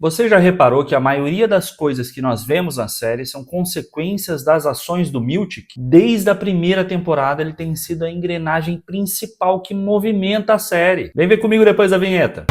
Você já reparou que a maioria das coisas que nós vemos na série são consequências das ações do Miltic? Desde a primeira temporada ele tem sido a engrenagem principal que movimenta a série. Vem ver comigo depois da vinheta.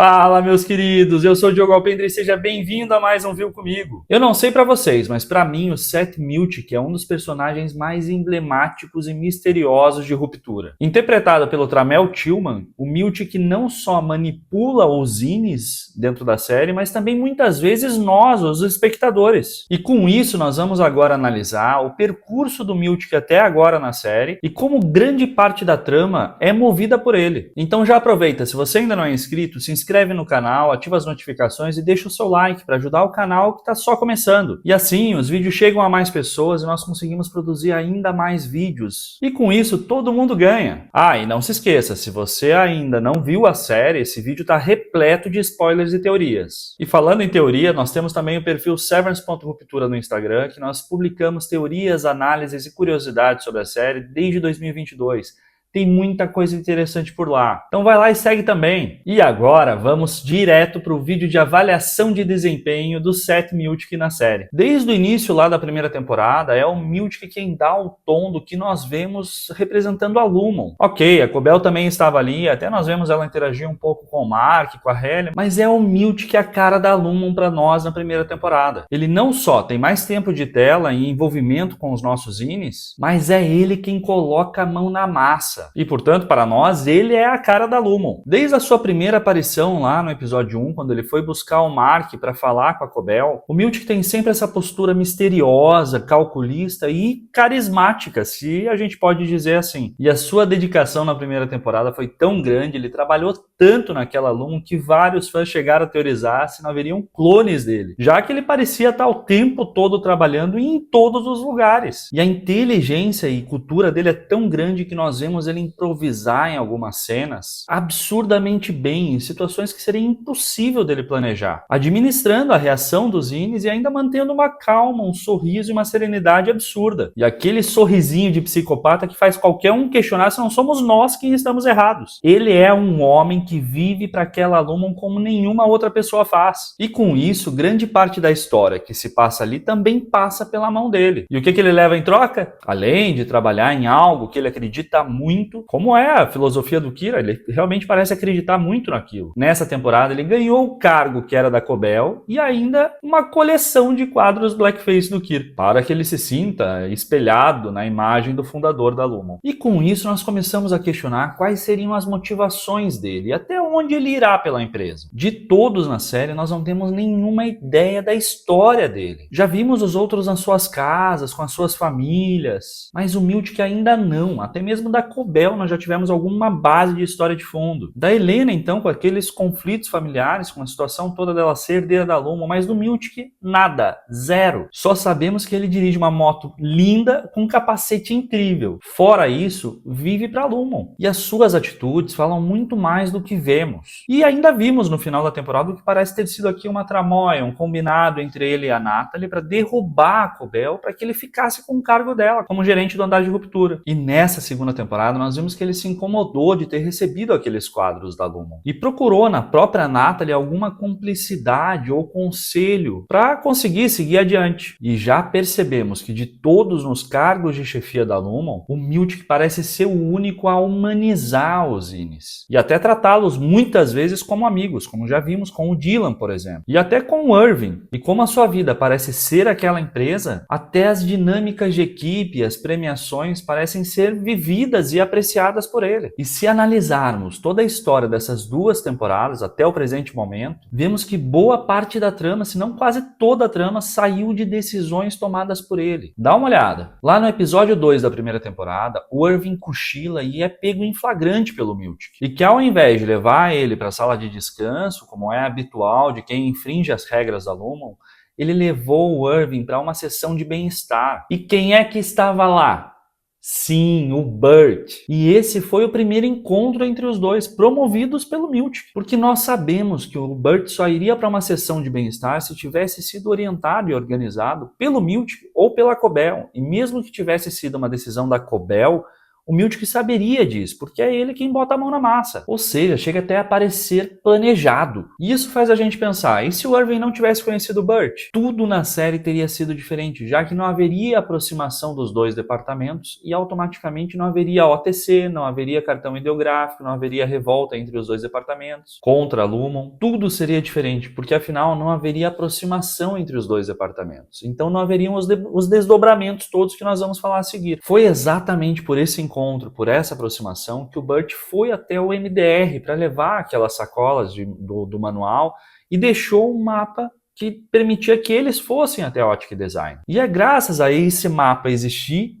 Fala, meus queridos, eu sou o Diogo Alpendre e seja bem-vindo a mais um Viu Comigo. Eu não sei pra vocês, mas pra mim o Seth Miltic é um dos personagens mais emblemáticos e misteriosos de Ruptura. Interpretado pelo Tramell Tillman, o Miltic não só manipula os zines dentro da série, mas também muitas vezes nós, os espectadores. E com isso nós vamos agora analisar o percurso do Miltic até agora na série e como grande parte da trama é movida por ele. Então já aproveita, se você ainda não é inscrito, se inscreve no canal, ativa as notificações e deixa o seu like para ajudar o canal que está só começando. E assim, os vídeos chegam a mais pessoas e nós conseguimos produzir ainda mais vídeos. E com isso, todo mundo ganha. Ah, e não se esqueça, se você ainda não viu a série, esse vídeo está repleto de spoilers e teorias. E falando em teoria, nós temos também o perfil severance.ruptura no Instagram, que nós publicamos teorias, análises e curiosidades sobre a série desde 2022. Tem muita coisa interessante por lá. Então vai lá e segue também. E agora vamos direto para o vídeo de avaliação de desempenho do Seth Miltic na série. Desde o início lá da primeira temporada, é o Miltic quem dá o tom do que nós vemos representando a Lumon. Ok, a Cobell também estava ali, até nós vemos ela interagir um pouco com o Mark, com a Helena, mas é o Miltic a cara da Lumon para nós na primeira temporada. Ele não só tem mais tempo de tela e envolvimento com os nossos zines, mas é ele quem coloca a mão na massa. E, portanto, para nós, ele é a cara da Lumon. Desde a sua primeira aparição lá no episódio 1, quando ele foi buscar o Mark para falar com a Cobell, o Miltic tem sempre essa postura misteriosa, calculista e carismática, se a gente pode dizer assim. E a sua dedicação na primeira temporada foi tão grande, ele trabalhou tanto naquela Lumon que vários fãs chegaram a teorizar se não haveriam clones dele, já que ele parecia estar o tempo todo trabalhando em todos os lugares. E a inteligência e cultura dele é tão grande que nós vemos ele improvisar em algumas cenas absurdamente bem, em situações que seria impossível dele planejar, administrando a reação dos zines e ainda mantendo uma calma, um sorriso e uma serenidade absurda. E aquele sorrisinho de psicopata que faz qualquer um questionar se não somos nós quem estamos errados. Ele é um homem que vive para aquela Lumon como nenhuma outra pessoa faz. E com isso, grande parte da história que se passa ali também passa pela mão dele. E o que ele leva em troca? Além de trabalhar em algo que ele acredita muito, como é a filosofia do Kira, ele realmente parece acreditar muito naquilo. Nessa temporada ele ganhou o cargo que era da Cobell e ainda uma coleção de quadros blackface do Kira, para que ele se sinta espelhado na imagem do fundador da Lumon. E com isso nós começamos a questionar quais seriam as motivações dele e até onde ele irá pela empresa. De todos na série nós não temos nenhuma ideia da história dele. Já vimos os outros nas suas casas, com as suas famílias, mas o Miltic ainda não, até mesmo da Cobell nós já tivemos alguma base de história de fundo. Da Helena, então, com aqueles conflitos familiares, com a situação toda dela ser herdeira da Lumon, mas do Miltic, nada, zero. Só sabemos que ele dirige uma moto linda com um capacete incrível. Fora isso, vive pra Lumon. E as suas atitudes falam muito mais do que vemos. E ainda vimos no final da temporada o que parece ter sido aqui uma tramóia, um combinado entre ele e a Natalie para derrubar a Cobell para que ele ficasse com o cargo dela como gerente do andar de Ruptura. E nessa segunda temporada nós vimos que ele se incomodou de ter recebido aqueles quadros da Lumon e procurou na própria Natalie alguma cumplicidade ou conselho para conseguir seguir adiante. E já percebemos que de todos nos cargos de chefia da Lumon, o Miltic parece ser o único a humanizar os zines e até tratá-los muitas vezes como amigos, como já vimos com o Dylan, por exemplo, e até com o Irving. E como a sua vida parece ser aquela empresa, até as dinâmicas de equipe, as premiações parecem ser vividas e apreciadas por ele. E se analisarmos toda a história dessas duas temporadas até o presente momento, vemos que boa parte da trama, se não quase toda a trama, saiu de decisões tomadas por ele. Dá uma olhada. Lá no episódio 2 da primeira temporada, o Irving cochila e é pego em flagrante pelo Miltic. E que ao invés de levar ele para a sala de descanso, como é habitual de quem infringe as regras da Lumon, ele levou o Irving para uma sessão de bem-estar. E quem é que estava lá? Sim, o Burt. E esse foi o primeiro encontro entre os dois, promovidos pelo Miltic. Porque nós sabemos que o Burt só iria para uma sessão de bem-estar se tivesse sido orientado e organizado pelo Miltic ou pela Cobell. E mesmo que tivesse sido uma decisão da Cobell, O Miltic saberia disso, porque é ele quem bota a mão na massa. Ou seja, chega até a parecer planejado. E isso faz a gente pensar, e se o Irving não tivesse conhecido o Burt? Tudo na série teria sido diferente, já que não haveria aproximação dos dois departamentos e automaticamente não haveria OTC, não haveria cartão ideográfico, não haveria revolta entre os dois departamentos, contra a Lumon. Tudo seria diferente, porque afinal não haveria aproximação entre os dois departamentos. Então não haveriam os desdobramentos todos que nós vamos falar a seguir. Foi exatamente por esse encontro, por essa aproximação, que o Burt foi até o MDR para levar aquelas sacolas do manual e deixou um mapa que permitia que eles fossem até a Optic Design. E é graças a esse mapa existir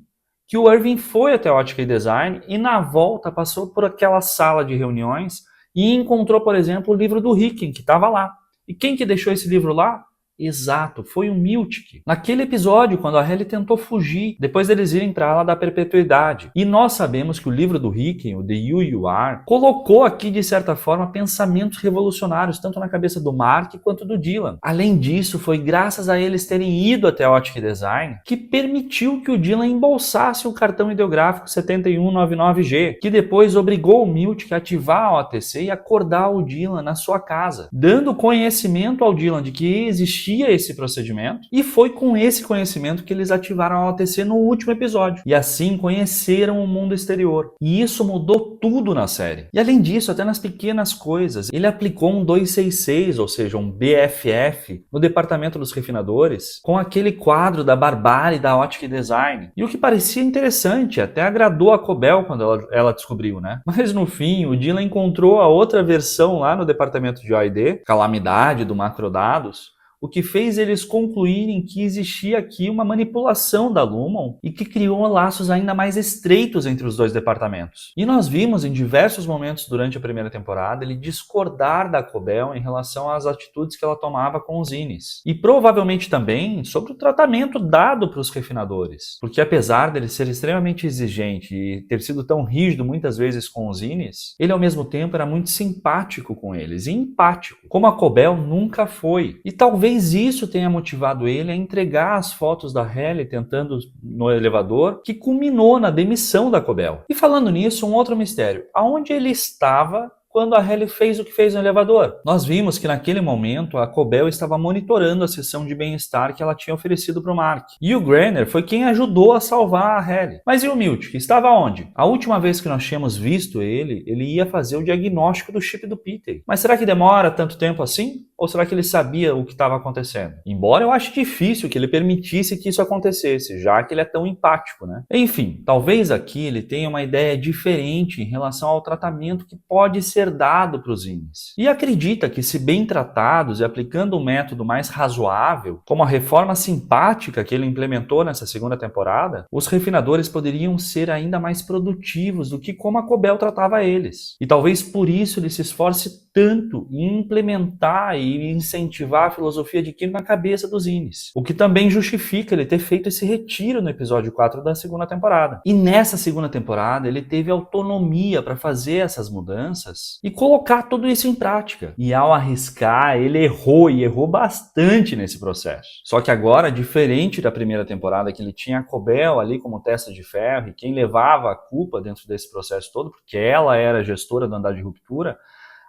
que o Irving foi até a Optic Design e na volta passou por aquela sala de reuniões e encontrou, por exemplo, o livro do Ricken, que estava lá. E quem que deixou esse livro lá? Exato, foi o Miltic. Naquele episódio, quando a Hayley tentou fugir, depois deles irem para a Ala da Perpetuidade. E nós sabemos que o livro do Ricken, o The You You Are, colocou aqui, de certa forma, pensamentos revolucionários, tanto na cabeça do Mark quanto do Dylan. Além disso, foi graças a eles terem ido até a Optic Design que permitiu que o Dylan embolsasse o cartão ideográfico 7199G, que depois obrigou o Miltic a ativar a OTC e acordar o Dylan na sua casa, dando conhecimento ao Dylan de que existia esse procedimento, e foi com esse conhecimento que eles ativaram a OTC no último episódio, e assim conheceram o mundo exterior. E isso mudou tudo na série. E além disso, até nas pequenas coisas, ele aplicou um 266, ou seja, um BFF, no departamento dos refinadores, com aquele quadro da Barbárie da Optic Design. E o que parecia interessante, até agradou a Cobell quando ela descobriu, né? Mas no fim, o Dylan encontrou a outra versão lá no departamento de OID, Calamidade do Macrodados, o que fez eles concluírem que existia aqui uma manipulação da Lumon e que criou laços ainda mais estreitos entre os dois departamentos. E nós vimos em diversos momentos durante a primeira temporada ele discordar da Cobell em relação às atitudes que ela tomava com os Innis. E provavelmente também sobre o tratamento dado para os refinadores. Porque apesar dele ser extremamente exigente e ter sido tão rígido muitas vezes com os Innis, ele ao mesmo tempo era muito simpático com eles e empático, como a Cobell nunca foi. E talvez isso tenha motivado ele a entregar as fotos da Hayley tentando no elevador, que culminou na demissão da Cobell. E falando nisso, um outro mistério. Aonde ele estava quando a Hayley fez o que fez no elevador? Nós vimos que naquele momento a Cobell estava monitorando a sessão de bem-estar que ela tinha oferecido para o Mark. E o Granner foi quem ajudou a salvar a Hayley. Mas e o Miltic? Estava onde? A última vez que nós tínhamos visto ele ia fazer o diagnóstico do chip do Peter. Mas será que demora tanto tempo assim? Ou será que ele sabia o que estava acontecendo? Embora eu ache difícil que ele permitisse que isso acontecesse, já que ele é tão empático, né? Enfim, talvez aqui ele tenha uma ideia diferente em relação ao tratamento que pode ser dado para os Innis. E acredita que, se bem tratados e aplicando um método mais razoável, como a reforma simpática que ele implementou nessa segunda temporada, os refinadores poderiam ser ainda mais produtivos do que como a Cobell tratava eles. E talvez por isso ele se esforce tanto em implementar e incentivar a filosofia de Kirk na cabeça dos Innis. O que também justifica ele ter feito esse retiro no episódio 4 da segunda temporada. E nessa segunda temporada ele teve autonomia para fazer essas mudanças e colocar tudo isso em prática. E ao arriscar, ele errou, e errou bastante nesse processo. Só que agora, diferente da primeira temporada, que ele tinha a Cobell ali como testa de ferro e quem levava a culpa dentro desse processo todo, porque ela era a gestora do andar de ruptura,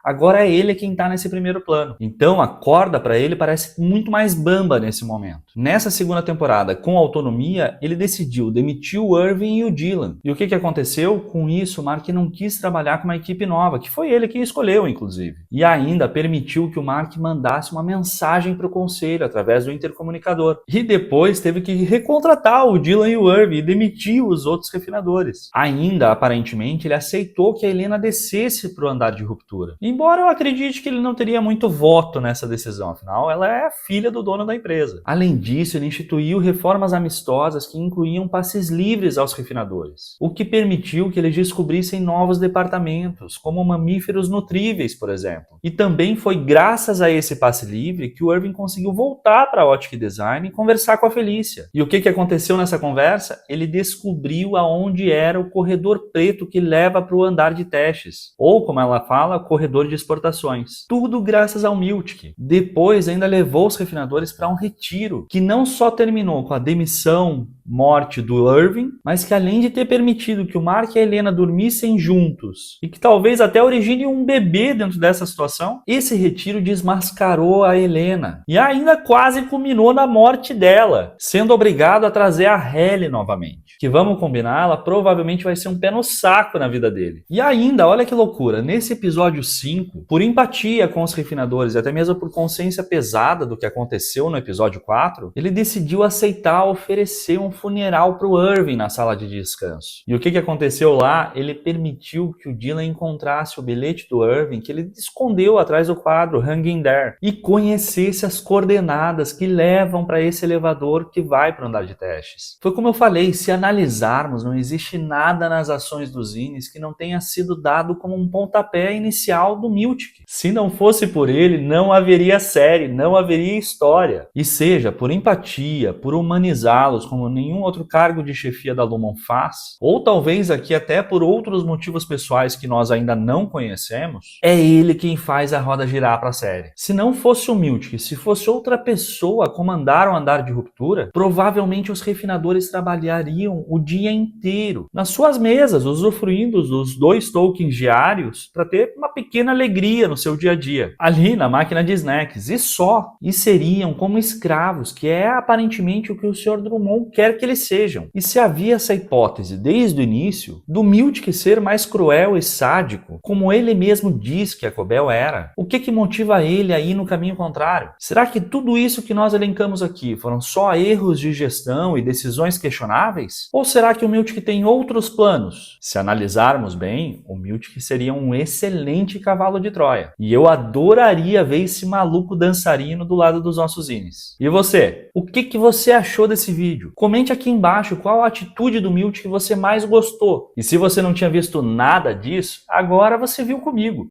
agora é ele quem está nesse primeiro plano. Então a corda para ele parece muito mais bamba nesse momento. Nessa segunda temporada, com autonomia, ele decidiu demitir o Irving e o Dylan. E o que aconteceu? Com isso, o Mark não quis trabalhar com uma equipe nova, que foi ele quem escolheu, inclusive. E ainda permitiu que o Mark mandasse uma mensagem para o conselho através do intercomunicador. E depois teve que recontratar o Dylan e o Irving e demitir os outros refinadores. Ainda, aparentemente, ele aceitou que a Helena descesse para o andar de ruptura. Embora eu acredite que ele não teria muito voto nessa decisão, afinal, ela é a filha do dono da empresa. Além disso, ele instituiu reformas amistosas que incluíam passes livres aos refinadores, o que permitiu que eles descobrissem novos departamentos, como mamíferos nutríveis, por exemplo. E também foi graças a esse passe livre que o Irving conseguiu voltar para a Optic Design e conversar com a Felícia. E o que aconteceu nessa conversa? Ele descobriu aonde era o corredor preto que leva para o andar de testes, ou, como ela fala, corredor refinador de exportações. Tudo graças ao Miltic. Depois ainda levou os refinadores para um retiro, que não só terminou com a demissão, morte do Irving, mas que além de ter permitido que o Mark e a Helena dormissem juntos, e que talvez até origine um bebê dentro dessa situação, esse retiro desmascarou a Helena. E ainda quase culminou na morte dela, sendo obrigado a trazer a Halle novamente. Que vamos combinar, ela provavelmente vai ser um pé no saco na vida dele. E ainda, olha que loucura, nesse episódio 5, por empatia com os refinadores e até mesmo por consciência pesada do que aconteceu no episódio 4, ele decidiu aceitar oferecer um funeral para o Irving na sala de descanso. E o que aconteceu lá? Ele permitiu que o Dylan encontrasse o bilhete do Irving que ele escondeu atrás do quadro Hanging There e conhecesse as coordenadas que levam para esse elevador que vai para o andar de testes. Foi como eu falei, se analisarmos, não existe nada nas ações dos zines que não tenha sido dado como um pontapé inicial do Miltic. Se não fosse por ele, não haveria série, não haveria história. E seja por empatia, por humanizá-los como nenhum outro cargo de chefia da Lumon faz, ou talvez aqui até por outros motivos pessoais que nós ainda não conhecemos, é ele quem faz a roda girar para a série. Se não fosse o Miltic, se fosse outra pessoa a comandar o andar de ruptura, provavelmente os refinadores trabalhariam o dia inteiro nas suas mesas, usufruindo dos 2 tokens diários para ter uma pequena alegria no seu dia a dia, ali na máquina de snacks, e só. E seriam como escravos, que é aparentemente o que o Sr. Drummond quer que eles sejam. E se havia essa hipótese desde o início, do Miltic ser mais cruel e sádico, como ele mesmo diz que a Cobell era, o que motiva ele a ir no caminho contrário? Será que tudo isso que nós elencamos aqui foram só erros de gestão e decisões questionáveis? Ou será que o Miltic tem outros planos? Se analisarmos bem, o Miltic seria um excelente cavalo de Troia. E eu adoraria ver esse maluco dançarino do lado dos nossos zines. E você? O que você achou desse vídeo? Comente aqui embaixo qual a atitude do Miltic que você mais gostou. E se você não tinha visto nada disso, agora você viu comigo.